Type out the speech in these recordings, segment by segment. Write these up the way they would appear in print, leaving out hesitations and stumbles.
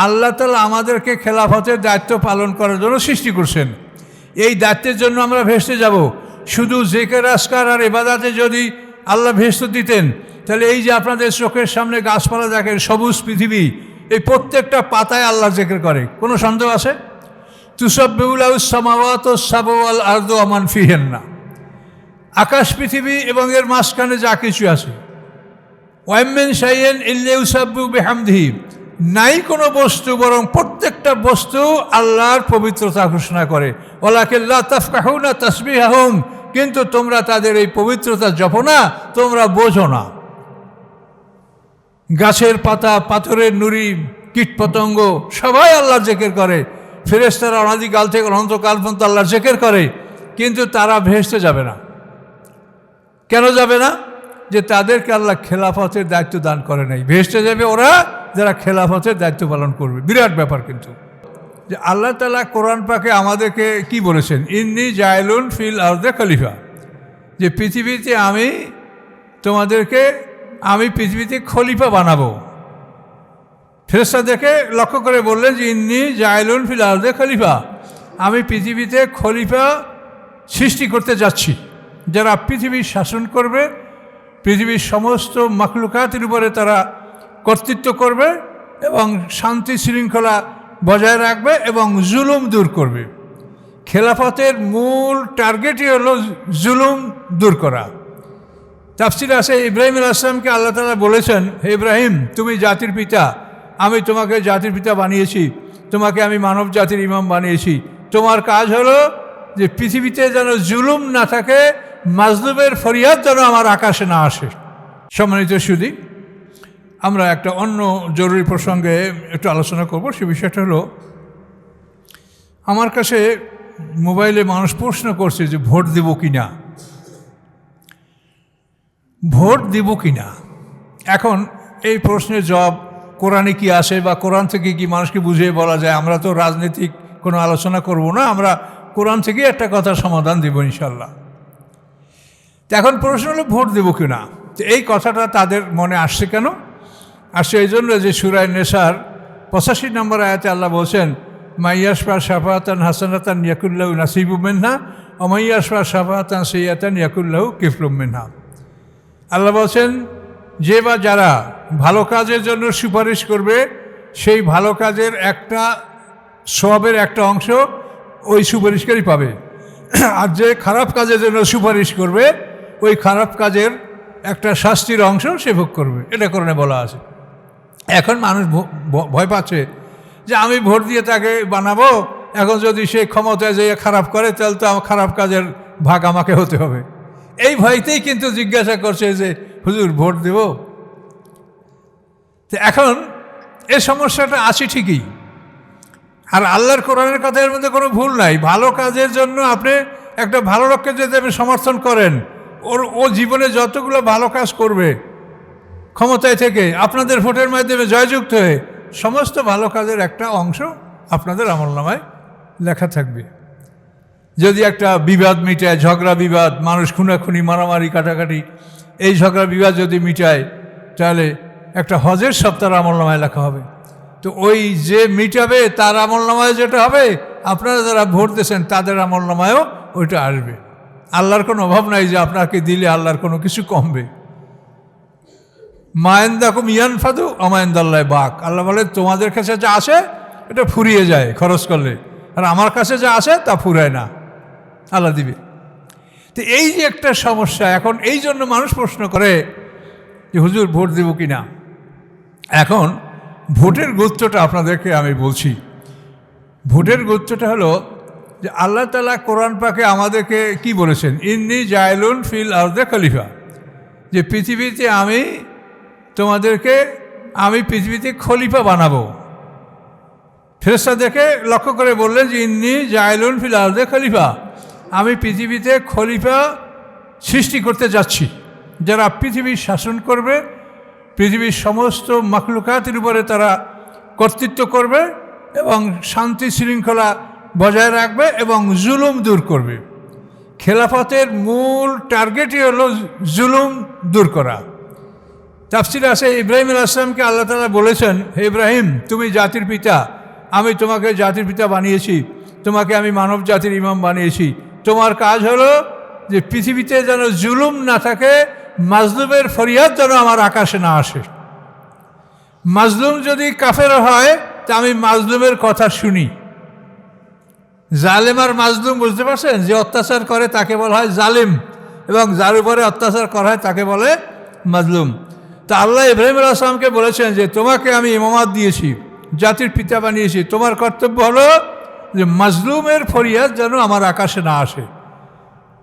আল্লাহ তাআলা আমাদেরকে খেলাফতের দায়িত্ব পালন করার জন্য সৃষ্টি করছেন। এই দায়িত্বের জন্য আমরা ভেস্তে যাব। শুধু জিকির আজকার আর ইবাদতে যদি আল্লাহ ভেস্ত দিতেন, তাহলে এই যে আপনাদের চোখের সামনে গাছপালা দেখেন, সবুজ পৃথিবী, এই প্রত্যেকটা পাতায় আল্লাহ জিকির করে, কোনো সন্দেহ আছে? তুসাব্বিহু লাহুস সামাওয়াতু সাবউ ওয়াল আরদু ওয়া মান ফিহিন্না, আকাশ পৃথিবী এবং এর মাঝখানে যা কিছু আছে, ওয়া মিন শাইইন ইল্লা ইউসাব্বিহু বিহামদিহি, নাই কোনো বস্তু বরং প্রত্যেকটা বস্তু আল্লাহর পবিত্রতা ঘোষণা করে। ওয়ালাকিন লা তাফকাহুনা তাসবিহাহুম, কিন্তু তোমরা তাদের এই পবিত্রতা জপো না, তোমরা বোঝো না। গাছের পাতা, পাথরের নুড়ি, কীটপতঙ্গ সবাই আল্লাহর জিকির করে। ফেরেশতারা অনাদিকাল থেকে অনন্তকাল পর্যন্ত আল্লাহর জিকির করে, কিন্তু তারা ভেস্তে যাবে না। কেন যাবে না? যে তাদেরকে আল্লাহ খেলাফতের দায়িত্ব দান করে নাই। ভেস্তে যাবে ওরা যারা খেলাফতের দায়িত্ব পালন করবে। বিরাট ব্যাপার। কিন্তু যে আল্লাহ তাআলা কোরআন পাকে আমাদেরকে কি বলেছেন, ইন্নী জাইলুন ফিল আরদে খলিফা, যে পৃথিবীতে আমি পৃথিবীতে খলিফা বানাবো। ফেরেশতাদেরকে লক্ষ্য করে বললেন যে ইন্নী জাইলুন ফিল আরদে খলিফা, আমি পৃথিবীতে খলিফা সৃষ্টি করতে যাচ্ছি, যারা পৃথিবীর শাসন করবে, পৃথিবীর সমস্ত মাখলুকাতের উপরে তারা কর্তৃত্ব করবে এবং শান্তি শৃঙ্খলা বজায় রাখবে এবং জুলুম দূর করবে। খেলাফতের মূল টার্গেটই হলো জুলুম দূর করা। তাফসিরে আছে, ইব্রাহিম আলাইহিস সালামকে আল্লাহ তাআলা বলেছেন, হে ইব্রাহিম, তুমি জাতির পিতা, আমি তোমাকে জাতির পিতা বানিয়েছি, তোমাকে আমি মানব জাতির ইমাম বানিয়েছি। তোমার কাজ হলো যে পৃথিবীতে যেন জুলুম না থাকে, মাজলুমের ফরিয়াদ যেন আমার আকাশে না আসে। সম্মানিত সুধী, আমরা একটা অন্য জরুরি প্রসঙ্গে একটু আলোচনা করব। সে বিষয়টা হলো, আমার কাছে মোবাইলে মানুষ প্রশ্ন করছে যে ভোট দেব কি না, ভোট দেব কি না। এখন এই প্রশ্নের জবাব কোরআনে কি আসে বা কোরআন থেকে কি মানুষকে বুঝিয়ে বলা যায়? আমরা তো রাজনৈতিক কোনো আলোচনা করব না, আমরা কোরআন থেকে একটা কথার সমাধান দেব ইনশাল্লাহ। এখন প্রশ্ন হলো ভোট দেব কি না। তো এই কথাটা তাদের মনে আসছে কেন? আসছে এই জন্য যে সূরা নিসার 85 নম্বর আয়াতে আল্লাহ বলছেন, মাইয়াশফা শাফাআতান হাসানাতান ইয়াকুল্লাহু নাসিবুম মিনহা ওয়া মাইয়াশফা শাফাআতান সাইয়্যাতান ইয়াকুল্লাহু কিফলুম মিনহা। আল্লাহ বলছেন, যে বা যারা ভালো কাজের জন্য সুপারিশ করবে, সেই ভালো কাজের একটা সওয়াবের একটা অংশ ওই সুপারিশকারী পাবে, আর যে খারাপ কাজের জন্য সুপারিশ করবে, ওই খারাপ কাজের একটা শাস্তির অংশ সে ভোগ করবে। এটা কোরআনে বলা আছে। এখন মানুষ ভয় পাচ্ছে যে আমি ভোট দিয়ে তাকে বানাবো, এখন যদি সে ক্ষমতায় যেয়ে খারাপ করে, তাহলে তো আমার খারাপ কাজের ভাগ আমাকে হতে হবে। এই ভয়তেই কিন্তু জিজ্ঞাসা করছে যে হুজুর ভোট দেব। তো এখন এই সমস্যাটা আছে ঠিকই, আর আল্লাহর কোরআনের কথার মধ্যে কোনো ভুল নাই। ভালো কাজের জন্য আপনি একটা ভালো লোককে যদি আপনি সমর্থন করেন, ও জীবনে যতগুলো ভালো কাজ করবে ক্ষমতায় থেকে, আপনাদের ভোটের মাধ্যমে জয়যুক্ত হয়ে, সমস্ত ভালো কাজের একটা অংশ আপনাদের আমলনামায় লেখা থাকবে। যদি একটা বিবাদ মিটায়, ঝগড়া বিবাদ, মানুষ খুনাখুনি, মারামারি, কাটাকাটি, এই ঝগড়া বিবাদ যদি মিটায়, তাহলে একটা হজের সব তার আমলনামায় লেখা হবে। তো ওই যে মিটাবে তার আমলনামায় যেটা হবে, আপনারা যারা ভোট দিয়েছেন তাদের আমলনামায়ও ওইটা আসবে। আল্লাহর কোনো অভাব নাই যে আপনাকে দিলে আল্লাহর কোনো কিছু কমবে। মায়েন্দাকুম ইয়ানফাদু আমায়েন্দাল্লাহ বাক। আল্লাহ বলে, তোমাদের কাছে যা আসে এটা ফুরিয়ে যায় খরচ করলে, আর আমার কাছে যা আসে তা ফুরায় না, আল্লাহ দিবে। তো এই যে একটা সমস্যা, এখন এই জন্য মানুষ প্রশ্ন করে যে হুজুর ভোট দেব কি না। এখন ভোটের গুরুত্বটা আপনাদেরকে আমি বলছি। ভোটের গুরুত্বটা হলো যে আল্লাহ তাআলা কোরআন পাকে আমাদেরকে কি বলেছেন, ইন্নী জাইলুন ফিল আরদে খলিফা, যে পৃথিবীতে আমি পৃথিবীতে খলিফা বানাবো। ফেরেশতাদেরকে লক্ষ্য করে বললেন যে ইন্নী জাইলুন ফিল আরদে খলিফা, আমি পৃথিবীতে খলিফা সৃষ্টি করতে যাচ্ছি, যারা পৃথিবীর শাসন করবে, পৃথিবীর সমস্ত মাখলুকাতের উপরে তারা কর্তৃত্ব করবে এবং শান্তি শৃঙ্খলা বজায় রাখবে এবং জুলুম দূর করবে। খেলাফতের মূল টার্গেটই হলো জুলুম দূর করা। তাফসীরে আছে ইব্রাহিম আলাইহিস সালামকে আল্লাহ তাআলা বলেছেন, হে ইব্রাহিম, তুমি জাতির পিতা, আমি তোমাকে জাতির পিতা বানিয়েছি, তোমাকে আমি মানব জাতির ইমাম বানিয়েছি। তোমার কাজ হলো যে পৃথিবীতে যেন জুলুম না থাকে, মাজলুমের ফরিয়াদ যেন আমার আকাশে না আসে। মাজলুম যদি কাফের হয় তা আমি মাজলুমের কথা শুনি। জালেম আর মাজলুম বুঝতে পারছেন? যে অত্যাচার করে তাকে বলা হয় জালিম, এবং যার উপরে অত্যাচার করা হয় তাকে বলে মাজলুম। তা আল্লাহ ইব্রাহিম আলাইহিস সালামকে বলেছেন যে তোমাকে আমি ইমামত দিয়েছি, জাতির পিতা বানিয়েছি, তোমার কর্তব্য হলো যে মাজলুমের ফরিয়াদ যেন আমার আকাশে না আসে।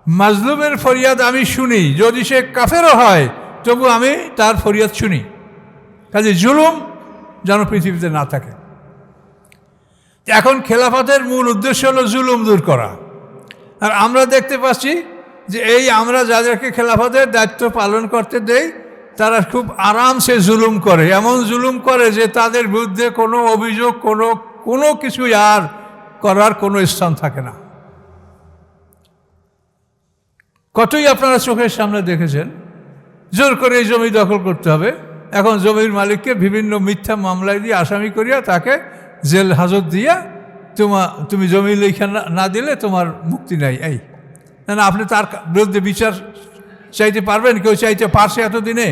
মাজলুমের ফরিয়াদ আমি শুনি, যদি সে কাফেরও হয় তবু আমি তার ফরিয়াদ শুনি। কাজে জুলুম যেন পৃথিবীতে না থাকে। এখন খেলাফতের মূল উদ্দেশ্য হলো জুলুম দূর করা। আর আমরা দেখতে পাচ্ছি যে এই আমরা যাদেরকে খেলাফতের দায়িত্ব পালন করতে দেই তারা খুব আরামসে জুলুম করে, এমন জুলুম করে যে তাদের বিরুদ্ধে কোনো অভিযোগ কোনো কিছুই আর করার কোনো স্থান থাকে না। কতই আপনারা চোখের সামনে দেখেছেন, জোর করে এই জমি দখল করতে হবে, এখন জমির মালিককে বিভিন্ন মিথ্যা মামলায় দিয়ে আসামি করিয়া তাকে জেল হাজত দিয়া তুমি জমি লেখা না দিলে তোমার মুক্তি নাই। এই না, আপনি তার বিরুদ্ধে বিচার চাইতে পারবেন? কেউ চাইতে পারছে এতদিনে?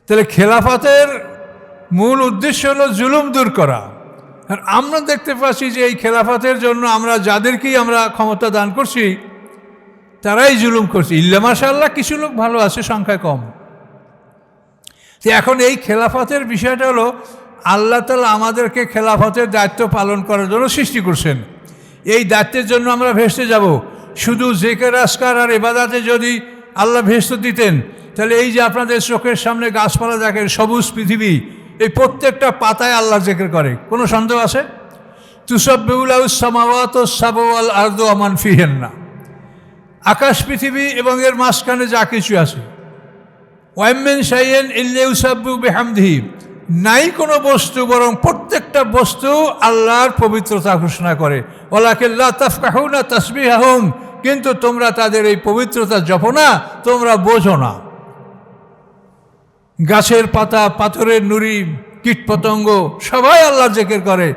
তাহলে খেলাফতের মূল উদ্দেশ্য হলো জুলুম দূর করা। আর আমরা দেখতে পাচ্ছি যে এই খেলাফতের জন্য আমরা যাদেরকেই আমরা ক্ষমতা দান করছি তারাই জুলুম করছে। ইল্লা মাশাআল্লাহ কিছু লোক ভালো আছে, সংখ্যায় কম। তো এখন এই খেলাফতের বিষয়টা হলো আল্লাহ তাআলা আমাদেরকে খেলাফতের দায়িত্ব পালন করার জন্য সৃষ্টি করছেন। এই দায়িত্বের জন্য আমরা ভেস্তে যাব। শুধু জিকির আজকার আর ইবাদতে যদি আল্লাহ ভেস্ত দিতেন তাহলে এই যে আপনাদের চোখের সামনে গাছপালা দেখেন, সবুজ পৃথিবী, এই প্রত্যেকটা পাতায় আল্লাহ জিকির করে, কোনো সন্দেহ আছে? তুসাব্বিহু লাহুস সামাওয়াতু সাবউ ওয়াল আরদু ওয়া মান ফিহিন্না, আকাশ পৃথিবী এবং এর মাঝখানে যা কিছু আছে, ওয়া মিন শাইইন ইল্লা ইউসাব্বিহু বিহামদিহি, নাই কোনো বস্তু বরং প্রত্যেকটা বস্তু আল্লাহর পবিত্রতা ঘোষণা করে। ওয়ালাকিন লা তাফকাহুনা তাসবিহাহুম, কিন্তু তোমরা তাদের এই পবিত্রতা জপো না, তোমরা বোঝো না। গাছের পাতা, পাথরের নুড়ি, কীটপতঙ্গ সবাই আল্লাহর জিকির করে।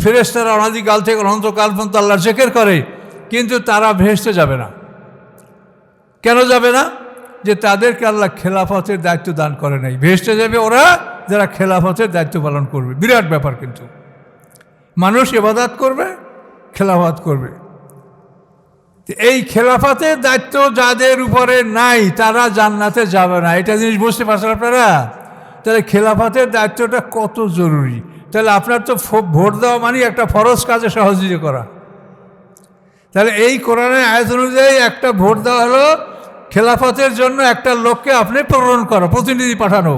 ফেরেশতারা অনাদিকাল থেকে অনন্তকাল পর্যন্ত আল্লাহর জিকির করে, কিন্তু তারা ভেস্তে যাবে না। কেন যাবে না? যে তাদেরকে আল্লাহ খেলাফতের দায়িত্ব দান করে নাই। ভেস্তে যাবে ওরা যারা খেলাফতের দায়িত্ব পালন করবে। বিরাট ব্যাপার। কিন্তু মানুষ ইবাদত করবে, খেলাফত করবে। এই খেলাফতের দায়িত্ব যাদের উপরে নাই তারা জান্নাতে যাবে না। এটা জিনিস বুঝতে পারছেন আপনারা? তাহলে খেলাফতের দায়িত্বটা কত জরুরি। তাহলে আপনার তো ভোট দেওয়া মানে একটা ফরজ কাজে সহযোগিতা করা। তাহলে এই কোরআনের আয়াত অনুযায়ী একটা ভোট দেওয়া হলো খেলাফতের জন্য একটা লোককে আপনি প্রেরণ করা, প্রতিনিধি পাঠানো।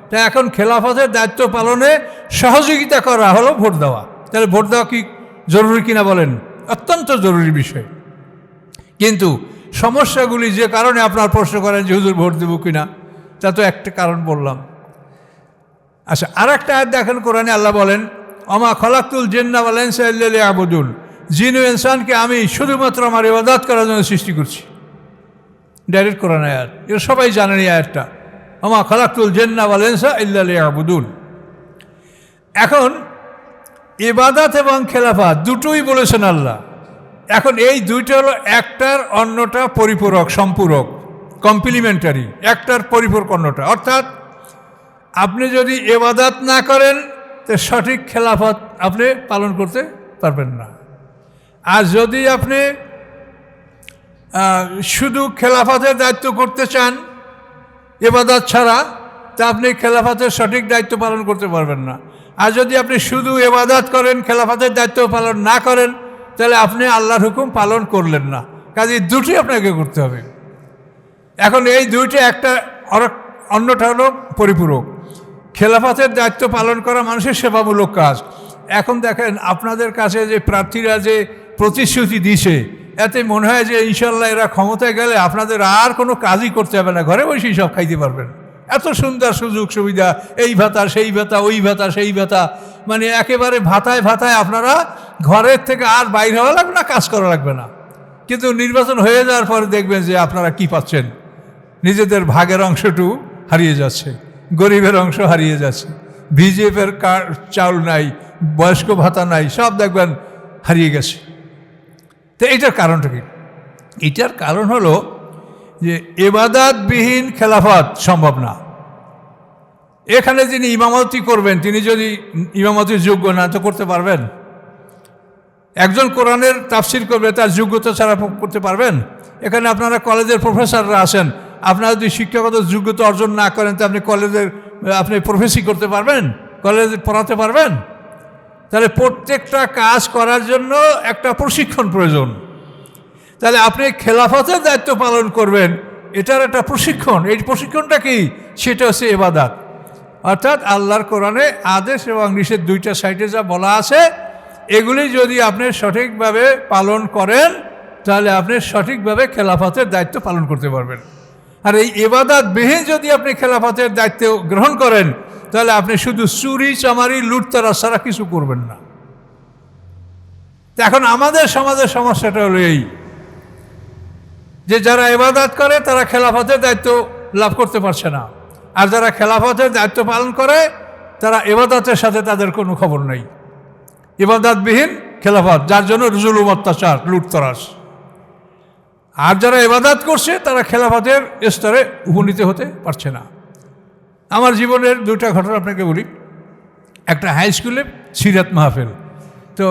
তাই এখন খেলাফতের দায়িত্ব পালনে সহযোগিতা করা হলো ভোট দেওয়া। তাহলে ভোট দেওয়া কি জরুরি কিনা বলেন? অত্যন্ত জরুরি বিষয়। কিন্তু সমস্যাগুলি যে কারণে আপনার প্রশ্ন করেন যে হুজুর ভোট দেব কিনা, তা তো একটা কারণ বললাম। আচ্ছা, আর একটা আয়াত দেখেন কোরআনে আল্লাহ বলেন, ওমা খালাকতুল জিন্না ওয়াল ইনসা ইল্লা লিয়াবুদুন, জিন ও ইনসানকে আমি শুধুমাত্র আমার ইবাদত করার জন্য সৃষ্টি করছি। ডাইরেক্ট কোরআন আয়াত, এটা সবাই জানেন এই আয়াতটা, ওমা খালাকতুল জিন্না ওয়াল ইনসা ইল্লা লিয়াবুদুন। এখন ইবাদত এবং খেলাফত দুটোই বলেছেন আল্লাহ। এখন এই দুইটা হলো একটার অন্যটা পরিপূরক, সম্পূরক, কমপ্লিমেন্টারি, একটার পরিপূরক অন্যটা। অর্থাৎ আপনি যদি ইবাদত না করেন তো সঠিক খেলাফত আপনি পালন করতে পারবেন না। আর যদি আপনি শুধু খেলাফতের দায়িত্ব করতে চান ইবাদত ছাড়া, তা আপনি খেলাফতের সঠিক দায়িত্ব পালন করতে পারবেন না। আর যদি আপনি শুধু ইবাদত করেন, খেলাফতের দায়িত্ব পালন না করেন, তাহলে আপনি আল্লাহর হুকুম পালন করলেন না। কাজে দুটি আপনাকে করতে হবে। এখন এই দুইটা, একটা অন্যটা হলো পরিপূরক। খেলাফতের দায়িত্ব পালন করা মানুষের সেবামূলক কাজ। এখন দেখেন আপনাদের কাছে যে প্রার্থীরা যে প্রতিশ্রুতি দিছে, এতে মনে হয় যে ইনশাল্লাহ এরা ক্ষমতায় গেলে আপনাদের আর কোনো কাজই করতে হবে না, ঘরে বসেই সব খাইতে পারবেন। এত সুন্দর সুযোগ সুবিধা, এই ভাতা সেই ভাতা, ওই ভাতা সেই ভাতা, মানে একেবারে ভাতায় ভাতায় আপনারা ঘরের থেকে আর বাইরে হওয়া লাগবে না, কাজ করা লাগবে না। কিন্তু নির্বাচন হয়ে যাওয়ার পরে দেখবেন যে আপনারা কি পাচ্ছেন, নিজেদের ভাগের অংশটু হারিয়ে যাচ্ছে, গরিবের অংশ হারিয়ে যাচ্ছে, বিজেপির চাউল নাই, বয়স্ক ভাতা নাই, সব দেখবেন হারিয়ে গেছে। তো এইটার কারণটা কি? এটার কারণ হলো যে ইবাদতবিহীন খেলাফত সম্ভব না। এখানে যিনি ইমামতি করবেন তিনি যদি ইমামতির যোগ্য না, তো করতে পারবেন? একজন কোরআনের তাফসির করবে, তার যোগ্যতা ছাড়া করতে পারবেন? এখানে আপনারা কলেজের প্রফেসররা আছেন, আপনারা যদি শিক্ষাগত যোগ্যতা অর্জন না করেন তো আপনি প্রফেসি করতে পারবেন? কলেজে পড়াতে পারবেন? তাহলে প্রত্যেকটা কাজ করার জন্য একটা প্রশিক্ষণ প্রয়োজন। তাহলে আপনি খেলাফতের দায়িত্ব পালন করবেন, এটার একটা প্রশিক্ষণ। এই প্রশিক্ষণটা কি? সেটা হচ্ছে ইবাদত। অর্থাৎ আল্লাহর কোরআনে আদেশ এবং নিষেধ দুইটা সাইডে যা বলা আছে, এগুলি যদি আপনি সঠিকভাবে পালন করেন তাহলে আপনি সঠিকভাবে খেলাফতের দায়িত্ব পালন করতে পারবেন। আর এই ইবাদতবিহীন যদি আপনি খেলাফতের দায়িত্ব গ্রহণ করেন তাহলে আপনি শুধু চুরি চামারি লুটতারা ছাড়া কিছু করবেন না। এখন আমাদের সমাজের সমস্যাটা হলো এই যে যারা ইবাদত করে তারা খেলাফতের দায়িত্ব লাভ করতে পারছে না, আর যারা খেলাফতের দায়িত্ব পালন করে তারা ইবাদতের সাথে তাদের কোনো খবর নেই। ইবাদতবিহীন খেলাফত, যার জন্য জুলুম, অত্যাচার, লুটতরাস। আর যারা ইবাদত করছে তারা খেলাফতের স্তরে উপনীত হতে পারছে না। আমার জীবনের দুটা ঘটনা আপনাকে বলি। একটা হাই স্কুলে সিরাত মাহফিল, তো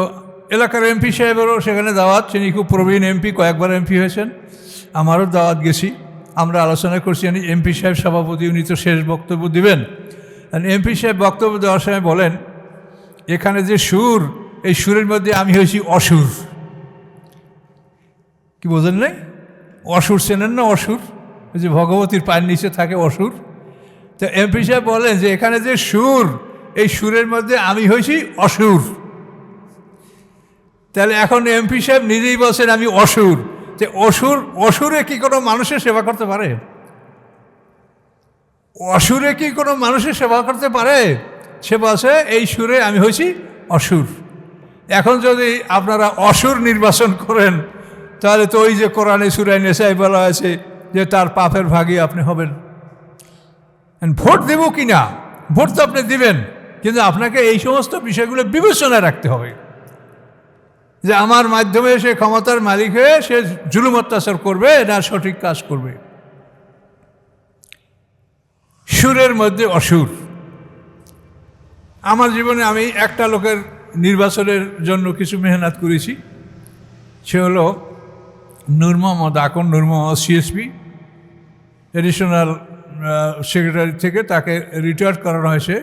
এলাকার এমপি সাহেবেরও সেখানে দাওয়াত, তিনি খুব প্রবীণ এমপি, কয়েকবার এমপি হয়েছেন, আমারও দাওয়াত গেছি। আমরা আলোচনা করছি, এমপি সাহেব সভাপতি, উনি তো শেষ বক্তব্য দিবেন। এমপি সাহেব বক্তব্য দেওয়ার সময় বলেন, এখানে যে সুর, এই সুরের মধ্যে আমি হয়েছি অসুর। কি বোঝেন নাই? অসুর চেনেন না? অসুর, ওই যে ভগবতীর পায়ের নিচে থাকে অসুর। তো এমপি সাহেব বলেন যে এখানে যে সুর, এই সুরের মধ্যে আমি হয়েছি অসুর। তাহলে এখন এমপি সাহেব নিজেই বলছেন আমি অসুর। যে অসুরে কি কোনো মানুষের সেবা করতে পারে? অসুরে কি কোনো মানুষের সেবা করতে পারে? সে বলছে এই সুরে আমি হয়েছি অসুর। এখন যদি আপনারা অসুর নির্বাচন করেন তাহলে তো ওই যে কোরআনে সূরা নিসায় বলা আছে যে তার পাপের ভাগী আপনি হবেন। ভোট দেব কি না, ভোট তো আপনি দিবেন, কিন্তু আপনাকে এই সমস্ত বিষয়গুলো বিবেচনায় রাখতে হবে যে আমার মাধ্যমে সে ক্ষমতার মালিক হয়ে সে জুলুম অত্যাচার করবে না সঠিক কাজ করবে। সুরের মধ্যে অসুর। আমার জীবনে আমি একটা লোকের নির্বাচনের জন্য কিছু মেহনত করেছি, সে হলো নূর মোহাম্মদ আকন। নূর মোহাম্মদ সিএসপি এডিশনাল সেক্রেটারি থেকে তাকে রিটায়ার করানো হয়েছে।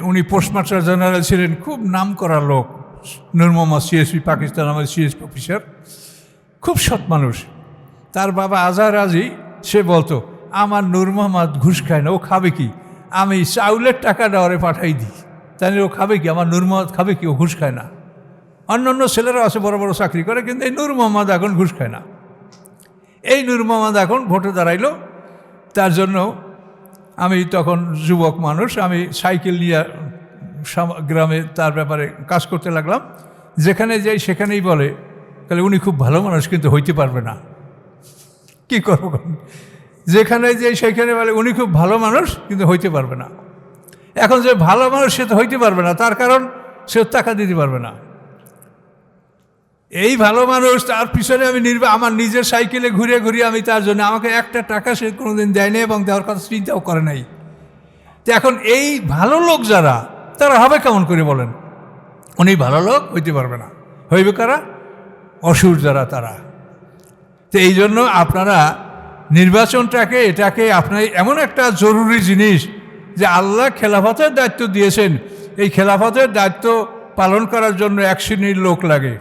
উনি পোস্টমাস্টার জেনারেল ছিলেন, খুব নাম করা লোক। নূর মোহাম্মদ সিএসপি, পাকিস্তান আমার সিএসপি অফিসার, খুব সৎ মানুষ। তার বাবা আজহার আজি, সে বলতো আমার নূর মোহাম্মদ ঘুষ খায় না, ও খাবে কি? আমি চাউলের টাকাটা ওরে পাঠাই দিই, তাহলে ও খাবে কি? আমার নূর মোহাম্মদ খাবে কি? ও ঘুষ খায় না। অন্য অন্য ছেলেরা আছে বড় বড় চাকরি করে, কিন্তু এই নূর মোহাম্মদ এখন ঘুষ খায় না। এই নূর মোহাম্মদ এখন ভোটে দাঁড়াইলো, তার জন্য আমি তখন যুবক মানুষ, আমি সাইকেল নিয়ে গ্রামে তার ব্যাপারে কাজ করতে লাগলাম। যেখানে যাই সেখানেই বলে তাহলে উনি খুব ভালো মানুষ কিন্তু হইতে পারবে না। কি করবো? যেখানে যাই সেখানে বলে উনি খুব ভালো মানুষ কিন্তু হইতে পারবে না। এখন যে ভালো মানুষ সে তো হইতে পারবে না, তার কারণ সে টাকা দিতে পারবে না। এই ভালো মানুষ, তার পিছনে আমি আমার নিজের সাইকেলে ঘুরে ঘুরে আমি তার জন্য, আমাকে একটা টাকা সে কোনোদিন দেয়নি এবং দেওয়ার কথা চিন্তাও করে নাই। তো এখন এই ভালো লোক যারা, তারা হবে কেমন করে বলেন? উনি ভালো লোক হইতে পারবে না, হইবে কারা? অসুর যারা, তারা। তো এই জন্য আপনারা নির্বাচনটাকে, এটাকে আপনার এমন একটা জরুরি জিনিস যে আল্লাহ খেলাফতের দায়িত্ব দিয়েছেন, এই খেলাফতের দায়িত্ব পালন করার জন্য এক শ্রেণীর লোক লাগে।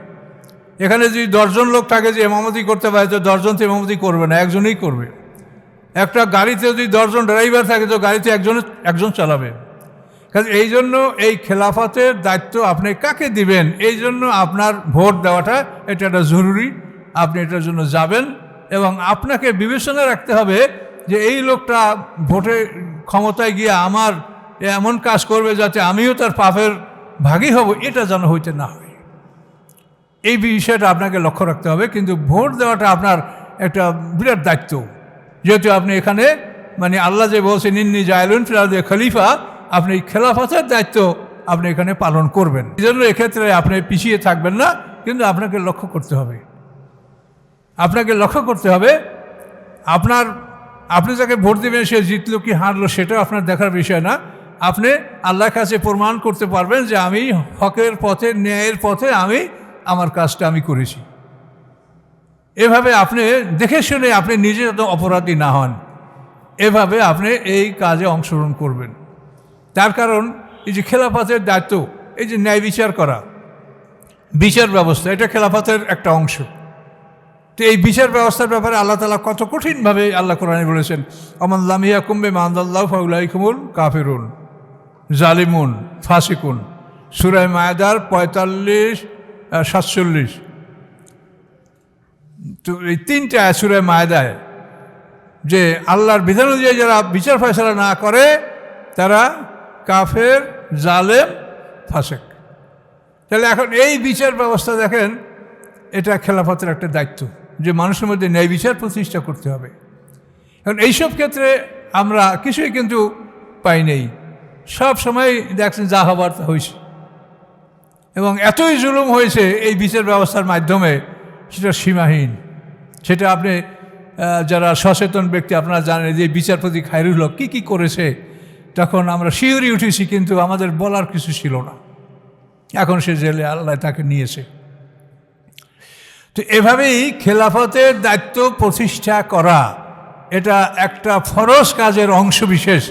এখানে যদি 10 জন লোক থাকে যে ইমামতি করতে পারে, তো 10 জন তো ইমামতি করবে না, একজনই করবে। একটা গাড়িতে যদি 10 জন ড্রাইভার থাকে তো গাড়িতে একজন চালাবে। কারণ এই জন্য এই খেলাফতের দায়িত্ব আপনি কাকে দিবেন, এই জন্য আপনার ভোট দেওয়াটা এটা একটা জরুরি। আপনি এটার জন্য যাবেন এবং আপনাকে বিবেচনা রাখতে হবে যে এই লোকটা ভোটে ক্ষমতায় গিয়ে আমার এমন কাজ করবে যাতে আমিও তার পাপের ভাগী হব, এটা যেন হইতে না হয়। এই বিষয়টা আপনাকে লক্ষ্য রাখতে হবে। কিন্তু ভোট দেওয়াটা আপনার একটা বিরাট দায়িত্ব, যেহেতু আপনি এখানে মানে আল্লাহ যে বলছেন ইন্নী জাইলুন ফিল আরদি খলিফা, আপনি খেলাফতের দায়িত্ব আপনি এখানে পালন করবেন। এই জন্য এক্ষেত্রে আপনি পিছিয়ে থাকবেন না, কিন্তু আপনাকে লক্ষ্য করতে হবে, আপনাকে লক্ষ্য করতে হবে আপনি যাকে ভোট দেবেন সে জিতলো কি হারলো সেটাও আপনার দেখার বিষয় না। আপনি আল্লাহর কাছে প্রমাণ করতে পারবেন যে আমি হকের পথে, ন্যায়ের পথে আমি আমার কাজটা আমি করেছি। এভাবে আপনি দেখে শুনে আপনি নিজে যত অপরাধী না হন, এভাবে আপনি এই কাজে অংশগ্রহণ করবেন। তার কারণ এই যে খেলাফতের দায়িত্ব, এই যে ন্যায় বিচার করা, বিচার ব্যবস্থা, এটা খেলাফতের একটা অংশ। তো এই বিচার ব্যবস্থার ব্যাপারে আল্লাহ তাআলা কত কঠিনভাবে আল্লাহ কোরআনে বলেছেন, আমান লাম ইয়াকুম বিমা আনজালাল্লাহু ফাউলাইকা হুমুল কাফিরুন জালিমুন ফাসিকুন। সূরা মায়েদার 45-47। তো এই তিনটা সূরা মায়েদায় যে আল্লাহর বিধান অনুযায়ী যারা বিচার ফয়সালা না করে তারা কাফের, জালেম, ফাসিক। তাহলে এখন এই বিচার ব্যবস্থা দেখেন, এটা খেলাফতের একটা দায়িত্ব যে মানুষের মধ্যে ন্যায় বিচার প্রতিষ্ঠা করতে হবে। এখন এইসব ক্ষেত্রে আমরা কিছুই কিন্তু পাই নেই, সব সময় দেখছেন যা হবার তা হয়েছে, এবং এতই জুলুম হয়েছে এই বিচার ব্যবস্থার মাধ্যমে, সেটা সীমাহীন। সেটা আপনি যারা সচেতন ব্যক্তি আপনারা জানেন যে বিচারপতি খায়রুল হক কী করেছে, তখন আমরা শিউরে উঠেছি, কিন্তু আমাদের বলার কিছু ছিল না। এখন সে জেলে, আল্লাহ তাকে নিয়েছে। তো এভাবেই খেলাফতের দায়িত্ব প্রতিষ্ঠা করা এটা একটা ফরজ কাজের অংশ বিশেষ।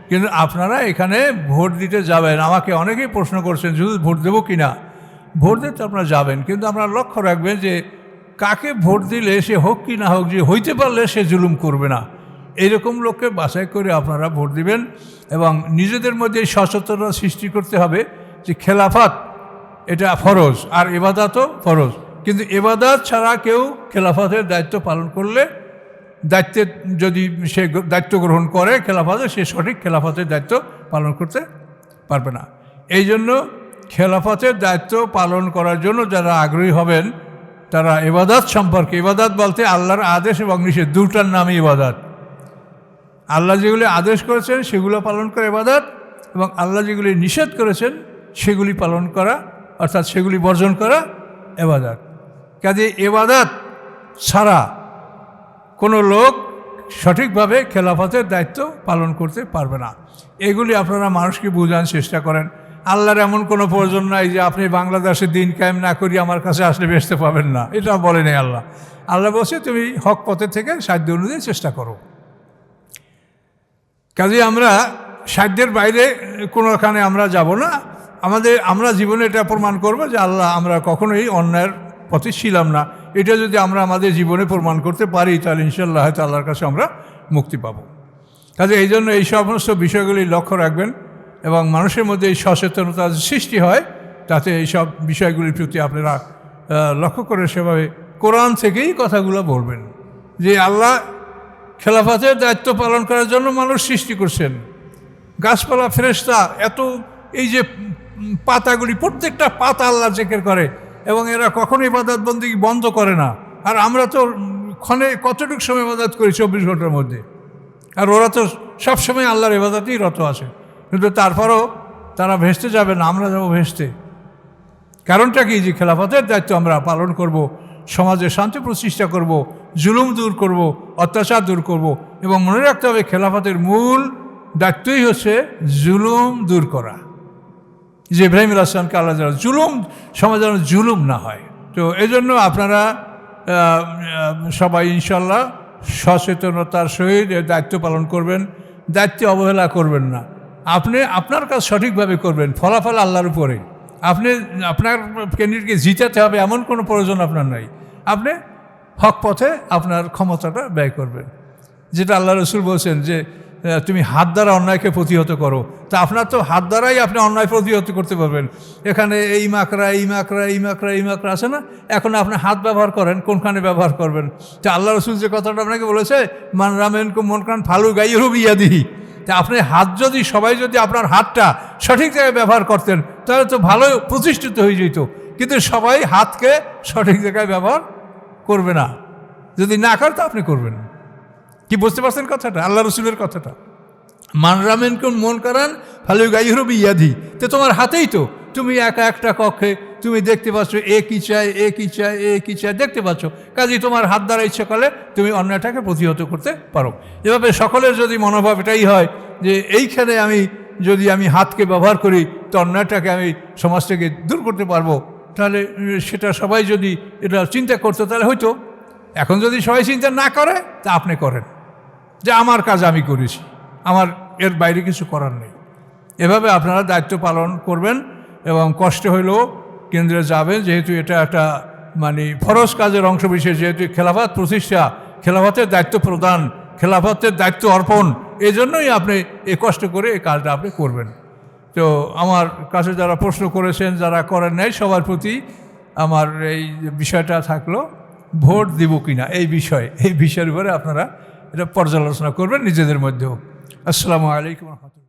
কিন্তু আপনারা এখানে ভোট দিতে যাবেন, আমাকে অনেকেই প্রশ্ন করছেন শুধু ভোট দেবো কি না। ভোট দিতে আপনারা যাবেন, কিন্তু আপনারা লক্ষ্য রাখবেন যে কাকে ভোট দিলে সে হোক কি না হোক, যে হইতে পারলে সে জুলুম করবে না, এইরকম লোককে বাছাই করে আপনারা ভোট দিবেন। এবং নিজেদের মধ্যে সচেতনতা সৃষ্টি করতে হবে যে খেলাফত এটা ফরজ, আর ইবাদতও ফরজ। কিন্তু ইবাদত ছাড়া কেউ খেলাফতের দায়িত্ব পালন করলে, দায়িত্বে যদি সে দায়িত্ব গ্রহণ করে খেলাফতে, সে সঠিক খেলাফতের দায়িত্ব পালন করতে পারবে না। এই জন্য খেলাফতের দায়িত্ব পালন করার জন্য যারা আগ্রহী হবেন তারা ইবাদত সম্পর্কে, ইবাদত বলতে আল্লাহর আদেশ এবং নিষেধ দুটার নামই ইবাদত। আল্লাহ যেগুলি আদেশ করেছেন সেগুলো পালন করা ইবাদত, এবং আল্লাহ যেগুলি নিষেধ করেছেন সেগুলি পালন করা, অর্থাৎ সেগুলি বর্জন করা ইবাদত। কাজে ইবাদত ছাড়া কোনো লোক সঠিকভাবে খেলাফতের দায়িত্ব পালন করতে পারবে না। এগুলি আপনারা মানুষকে বোঝানোর চেষ্টা করেন। আল্লাহর এমন কোনো প্রয়োজন নাই যে আপনি বাংলাদেশে দিন কায়েম না করি আমার কাছে আসলে বেচতে পাবেন না, এটা বলেনি আল্লাহ। আল্লাহ বলছে তুমি হক পথে থেকে সাধ্য অনুযায়ী চেষ্টা করো। কাজে আমরা সাধ্যের বাইরে কোনোখানে আমরা যাব না। আমরা জীবনে এটা প্রমাণ করবো যে আল্লাহ আমরা কখনোই অন্যায়ের পথে ছিলাম না। এটা যদি আমরা আমাদের জীবনে প্রমাণ করতে পারি তাহলে ইনশাআল্লাহ হয়তো আল্লাহর কাছে আমরা মুক্তি পাব। কাজে এই জন্য এই সমস্ত বিষয়গুলি লক্ষ্য রাখবেন, এবং মানুষের মধ্যে এই সচেতনতা সৃষ্টি হয়, তাতে এইসব বিষয়গুলির প্রতি আপনারা লক্ষ্য করে সেভাবে কোরআন থেকেই কথাগুলো বলবেন যে আল্লাহ খেলাফতের দায়িত্ব পালন করার জন্য মানুষ সৃষ্টি করছেন। গাছপালা, ফেরেশতা, এত এই যে পাতাগুলি, প্রত্যেকটা পাতা আল্লাহ জিকির করে, এবং এরা কখনো ইবাদত বন্দেগী বন্ধ করে না। আর আমরা তো ক্ষণে কতটুকু সময় ইবাদত করি 24 ঘন্টার মধ্যে, আর ওরা তো সবসময় আল্লাহর ইবাদতেই রত আছে। কিন্তু তারপরও তারা ভেস্তে যাবে না, আমরা যাবো ভেস্তে। কারণটা কি? যে খেলাফতের দায়িত্ব আমরা পালন করব, সমাজে শান্তি প্রতিষ্ঠা করব, জুলুম দূর করব, অত্যাচার দূর করব। এবং মনে রাখতে হবে খেলাফতের মূল দায়িত্বই হচ্ছে জুলুম দূর করা। যে ইব্রাহিম আলাইহিস সালামকে আল্লাহ যেন জুলুম, সমাজে যেন জুলুম না হয়। তো এই জন্য আপনারা সবাই ইনশাল্লাহ সচেতনতার সহিত দায়িত্ব পালন করবেন, দায়িত্বে অবহেলা করবেন না। আপনি আপনার কাজ সঠিকভাবে করবেন, ফলাফল আল্লাহর উপরে। আপনার ক্যান্ডিডেটকে জিতাতে হবে এমন কোনো প্রয়োজন আপনার নাই। আপনি হক পথে আপনার ক্ষমতাটা ব্যয় করবেন, যেটা আল্লাহ রসুল বলছেন যে তুমি হাত দ্বারা অন্যায়কে প্রতিহত করো। তা আপনার তো হাত দ্বারাই আপনি অন্যায় প্রতিহত করতে পারবেন। এখানে এই মাকড়া আছে না, এখন আপনি হাত ব্যবহার করেন, কোনখানে ব্যবহার করবেন? তা আল্লাহ রসুল যে কথাটা আপনাকে বলেছে, মান রামেনকুম মনকান ফালু গাইরু বিয়াদিহি। তা আপনি হাত যদি সবাই যদি আপনার হাতটা সঠিক জায়গায় ব্যবহার করতেন তাহলে তো ভালো প্রতিষ্ঠিত হয়ে যেত। কিন্তু সবাই হাতকে সঠিক জায়গায় ব্যবহার করবে না, যদি না করে তো আপনি করবেন। কি বুঝতে পারছেন কথাটা, আল্লাহ রসুলের কথাটা? মানরামেন কোন মন করান ফালু গাইহরবি ইয়াদি, তো তোমার হাতেই তো, তুমি একা একটা কক্ষে তুমি দেখতে পাচ্ছ এ কী চায়, এ কী চায়, এ কী চায় দেখতে পাচ্ছ, কাজেই তোমার হাত দ্বারা ইচ্ছা করলে তুমি অন্যটাকে প্রতিহত করতে পারো। এভাবে সকলের যদি মনোভাব এটাই হয় যে এইখানে যদি আমি হাতকে ব্যবহার করি তো অন্যটাকে আমি সমাজ থেকে দূর করতে পারবো, তাহলে সেটা সবাই যদি এটা চিন্তা করতো তাহলে হয়তো। এখন যদি সবাই চিন্তা না করে তা আপনি করেন যে আমার কাজ আমি করেছি, আমার এর বাইরে কিছু করার নেই। এভাবে আপনারা দায়িত্ব পালন করবেন এবং কষ্ট হইলেও কেন্দ্রে যাবেন, যেহেতু এটা একটা মানে ফরজ কাজের অংশ বিশেষ, যেহেতু খেলাফত প্রতিষ্ঠা, খেলাফতের দায়িত্ব প্রদান, খেলাফতের দায়িত্ব অর্পণ, এই জন্যই আপনি এই কষ্ট করে এই কাজটা আপনি করবেন। তো আমার কাছে যারা প্রশ্ন করেছেন, যারা করেন নাই, সবার প্রতি আমার এই বিষয়টা থাকলো, ভোট দিব কিনা এই বিষয়ের উপরে আপনারা এটা পর্যালোচনা করবেন নিজেদের মধ্যেও। আসসালামু আলাইকুম রহমতুল্লাহ।